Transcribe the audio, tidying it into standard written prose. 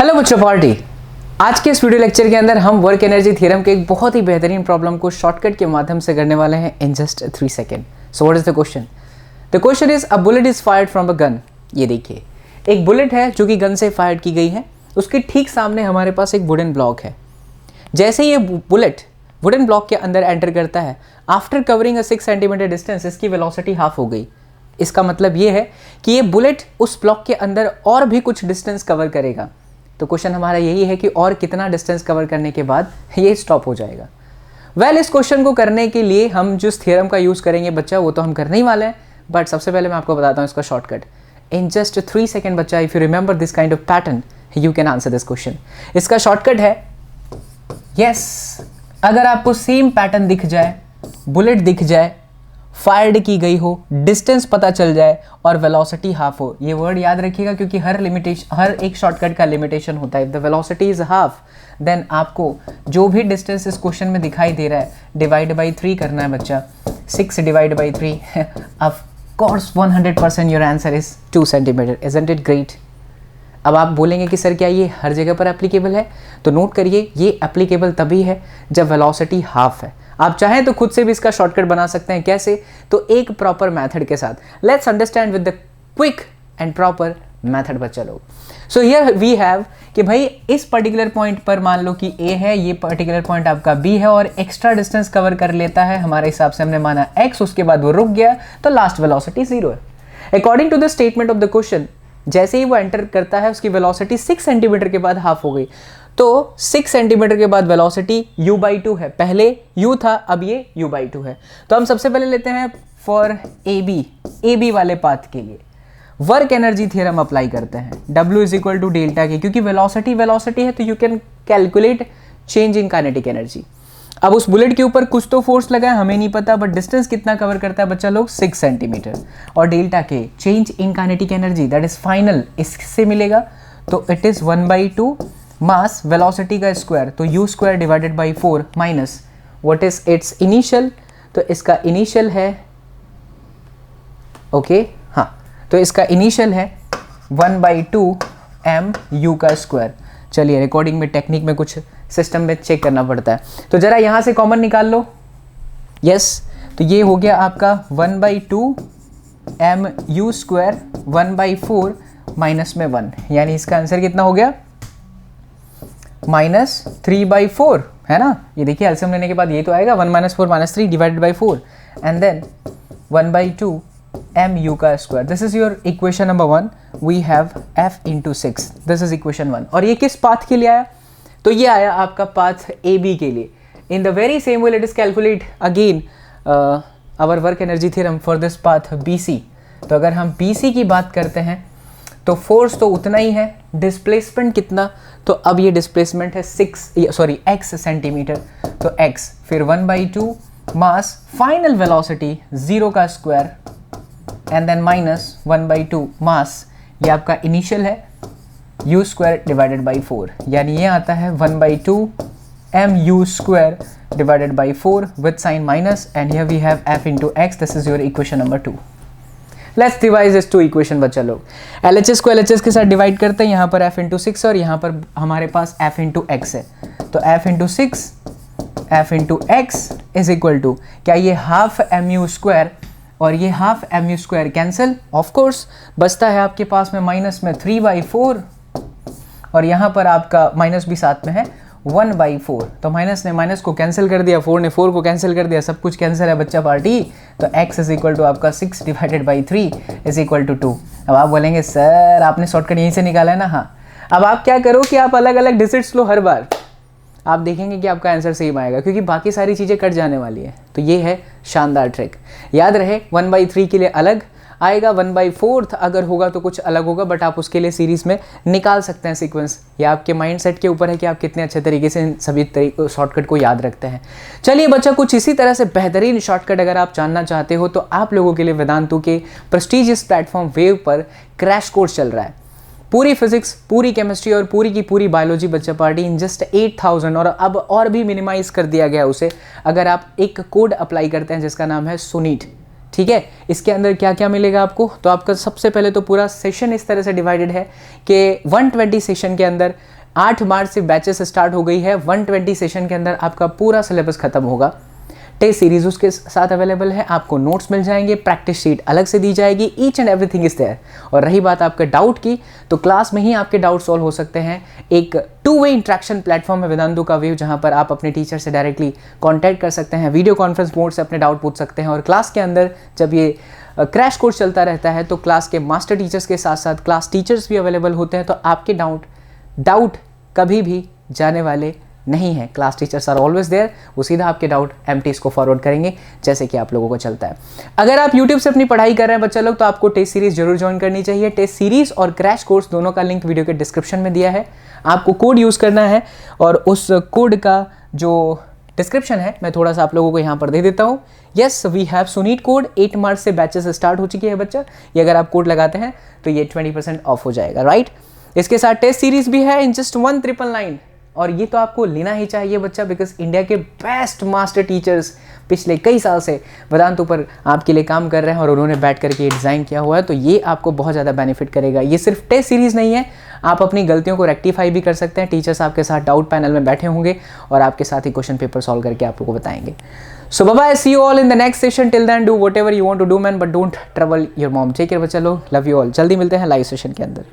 Hello बच्चों party. आज के इस वीडियो लेक्चर के अंदर हम वर्क एनर्जी थ्योरम के एक बहुत ही बेहतरीन प्रॉब्लम को शॉर्टकट के माध्यम से करने वाले हैं in just 3 second. So what is the question? The question is a bullet is fired from a gun. ये देखिए, एक बुलेट है जो कि गन से फायर की गई है। उसके ठीक सामने हमारे पास एक वुडन ब्लॉक है। जैसे ये बुलेट वुडन ब्लॉक के अंदर एंटर करता है, after covering a 6 centimetre distance इसकी वेलोसिटी हाफ हो गई। इसका मतलब ये है कि ये बुलेट उस ब्लॉक के अंदर और भी कुछ डिस्टेंस कवर करेगा। तो क्वेश्चन हमारा यही है कि और कितना डिस्टेंस कवर करने के बाद ये स्टॉप हो जाएगा। वेल, इस क्वेश्चन को करने के लिए हम जिस थ्योरम का यूज़ करेंगे बच्चा, वो तो हम करने ही वाले हैं, बट सबसे पहले मैं आपको बताता हूँ इसका शॉर्टकट इन जस्ट 3 सेकेंड। बच्चा, if you remember this kind of pattern you can answer this question. इसका शॉर्टकट है यस, अगर आपको सेम पैटर्न दिख जाए, बुलेट दिख जाए, फायर्ड की गई हो, डिस्टेंस पता चल जाए और वेलोसिटी हाफ हो। ये वर्ड याद रखिएगा क्योंकि हर एक शॉर्टकट का लिमिटेशन होता है। If the velocity is half then आपको जो भी डिस्टेंस इस क्वेश्चन में दिखाई दे रहा है डिवाइड बाई 3 करना है बच्चा। 6 divide by 3 of course 100% your answer is 2 centimetre. Isn't it great? अब आप बोलेंगे कि सर क्या ये हर जगह पर एप्लीकेबल है? तो नोट करिए, ये एप्लीकेबल तभी है जब वेलोसिटी हाफ है। आप चाहें तो खुद से भी इसका शॉर्टकट बना सकते हैं। कैसे? तो एक प्रॉपर मेथड के साथ। Let's understand with the quick and proper method बच्चा लोग। सो हियर वी हैव कि भाई इस पर्टिकुलर पॉइंट पर मान लो कि ए है, ये पर्टिकुलर पॉइंट आपका बी है और एक्स्ट्रा डिस्टेंस कवर कर लेता है। हमारे हिसाब से हमने माना एक्स, उसके बाद वो रुक गया, तो लास्ट वेलोसिटी 0 है। According to the statement of the question, जैसे ही वो एंटर करता है उसकी वेलोसिटी 6 सेंटीमीटर के बाद हाफ हो गई। तो 6 सेंटीमीटर के बाद वेलोसिटी u/2 है। पहले u था, अब ये u/2 है। तो हम सबसे पहले लेते हैं फॉर ए बी वाले पाथ के लिए वर्क एनर्जी थ्योरम अप्लाई करते हैं। W is equal to delta K, क्योंकि वेलोसिटी है तो you can calculate change in kinetic energy. अब उस बुलेट के ऊपर कुछ तो फोर्स लगा है, हमें नहीं पता, बट डिस्टेंस कितना कवर करता है बच्चा लोग? 6 सेंटीमीटर। और डेल्टा के change in kinetic energy that is final, इससे मिलेगा। तो इट इज 1/2 मास वेलोसिटी का स्क्वायर, तो u square divided by 4 minus what is it's initial. तो इसका इनिशियल है ओके, हाँ, तो इसका इनिशियल है 1/2 mu का स्क्वायर। चलिए, रिकॉर्डिंग में टेक्निक में कुछ सिस्टम में चेक करना पड़ता है, तो जरा यहाँ से कॉमन निकाल लो। यस, तो ये हो गया आपका 1/2 mu स्क्वायर 1/4 माइनस में 1, यानी इसका आंसर कितना हो गया? -3/4 है ना। ये देखिए एलसीएम लेने के बाद ये तो आएगा 1 - 4 - 3 divided by 4 and then 1/2 mu का square. This is your equation number 1। We have f into 6, this is equation 1। और ये किस पाथ के लिए आया? तो ये आया आपका पाथ ए बी के लिए। In the very same way let us calculate again our work energy theorem for this path B C. तो अगर हम बी सी की बात करते हैं तो फोर्स तो उतना ही है, डिस्प्लेसमेंट कितना? तो अब ये डिस्प्लेसमेंट है x सेंटीमीटर, तो x, फिर 1/2 मास, फाइनल वेलोसिटी 0 का स्क्वायर एंड देन माइनस 1/2 मास, ये आपका इनिशियल है, u स्क्वायर डिवाइडेड बाई 4, यानी ये आता है 1/2 mu square divided by 4 with sign minus and here we have f into x। This is your equation number 2। Let's divide this two equation बच्चा लोग। LHS को LHS के साथ डिवाइड करते हैं। यहाँ पर f इंटू 6 और यहाँ पर हमारे पास f इंटू x है। तो f into 6 f into x is equal to, क्या ये हाफ mu स्क्वायर और ये half mu square cancel? Of course, बचता है आपके पास में माइनस में 3/4 और यहाँ पर आपका माइनस भी साथ में है 1/4। तो माइनस ने माइनस को कैंसिल कर दिया, 4 ने 4 को कैंसिल कर दिया, सब कुछ कैंसिल है बच्चा पार्टी। तो x इज इक्वल टू आपका 6 divided by 3 is equal to 2। अब आप बोलेंगे सर आपने शॉर्टकट यहीं से निकाला है ना। हाँ, अब आप क्या करो कि आप अलग अलग डिजिट्स लो हर बार, आप देखेंगे कि आपका आंसर सेम आएगा क्योंकि बाकी सारी चीज़ें कट जाने वाली है। तो ये है शानदार ट्रिक। याद रहे 1/3 के लिए अलग आएगा, 1/4 अगर होगा तो कुछ अलग होगा, बट आप उसके लिए सीरीज में निकाल सकते हैं सीक्वेंस। या आपके माइंडसेट के ऊपर है कि आप कितने अच्छे तरीके से इन सभी शॉर्टकट को याद रखते हैं। चलिए बच्चा, कुछ इसी तरह से बेहतरीन शॉर्टकट अगर आप जानना चाहते हो तो आप लोगों के लिए वेदांतु के प्रेस्टीजियस प्लेटफॉर्म वेव पर क्रैश कोर्स चल रहा है। पूरी फिजिक्स, पूरी केमिस्ट्री और पूरी की पूरी बायोलॉजी बच्चा पार्टी इन जस्ट 8000, और अब और भी मिनिमाइज कर दिया गया उसे अगर आप एक कोड अप्लाई करते हैं जिसका नाम है सुनीट। ठीक है। इसके अंदर क्या क्या मिलेगा आपको, तो आपका सबसे पहले तो पूरा सेशन इस तरह से डिवाइडेड है कि 120 सेशन के अंदर 8 मार्च से बैचेस स्टार्ट हो गई है। 120 सेशन के अंदर आपका पूरा सिलेबस खत्म होगा। टेस्ट सीरीज उसके साथ अवेलेबल है, आपको नोट्स मिल जाएंगे, प्रैक्टिस शीट अलग से दी जाएगी, each and everything is there. और रही बात आपके डाउट की, तो क्लास में ही आपके डाउट सॉल्व हो सकते हैं। एक 2 वे इंटरेक्शन प्लेटफॉर्म है वेदांतु का वेव, जहां पर आप अपने टीचर से डायरेक्टली कॉन्टैक्ट कर सकते हैं, वीडियो कॉन्फ्रेंस मोड से अपने डाउट पूछ सकते हैं। और क्लास के अंदर जब ये क्रैश कोर्स चलता रहता है तो क्लास के मास्टर टीचर्स के साथ साथ क्लास टीचर्स भी अवेलेबल होते हैं, तो आपके डाउट कभी भी जाने वाले नहीं है। Class teachers are always there, वो सीधा आपके डाउट एमटीज को फॉरवर्ड करेंगे, जैसे कि आप लोगों को चलता है। अगर आप यूट्यूब से अपनी पढ़ाई कर रहे हैं बच्चा लोग, तो आपको टेस्ट सीरीज जरूर ज्वाइन करनी चाहिए। टेस्ट सीरीज और क्रैश कोर्स दोनों का लिंक वीडियो के डिस्क्रिप्शन में दिया है। आपको कोड यूज़ करना है और उस कोड का जो डिस्क्रिप्शन है मैं थोड़ा सा आप लोगों को यहाँ पर दे देता हूँ। Yes, we have Sunit code. 8 March से बैचेस स्टार्ट हो चुकी है बच्चा। ये अगर आप कोड लगाते हैं तो ये 20% ऑफ हो जाएगा, राइट। इसके साथ टेस्ट सीरीज भी है इन जस्ट 1999, और ये तो आपको लेना ही चाहिए बच्चा, बिकॉज इंडिया के बेस्ट मास्टर टीचर्स पिछले कई साल से वेदांतु पर आपके लिए काम कर रहे हैं और उन्होंने बैठ करके ये डिज़ाइन किया हुआ है, तो ये आपको बहुत ज़्यादा बेनिफिट करेगा। ये सिर्फ टेस्ट सीरीज़ नहीं है, आप अपनी गलतियों को रेक्टिफाई भी कर सकते हैं। टीचर्स आपके साथ डाउट पैनल में बैठे होंगे और आपके साथ ही क्वेश्चन पेपर सॉल्व करके आप लोगों को बताएंगे। So bye, see you all in the next session. Till then do whatever you want to do man, but don't trouble your mom. Take care बच्चा लोग, लव यू ऑल। जल्दी मिलते हैं लाइव सेशन के अंदर।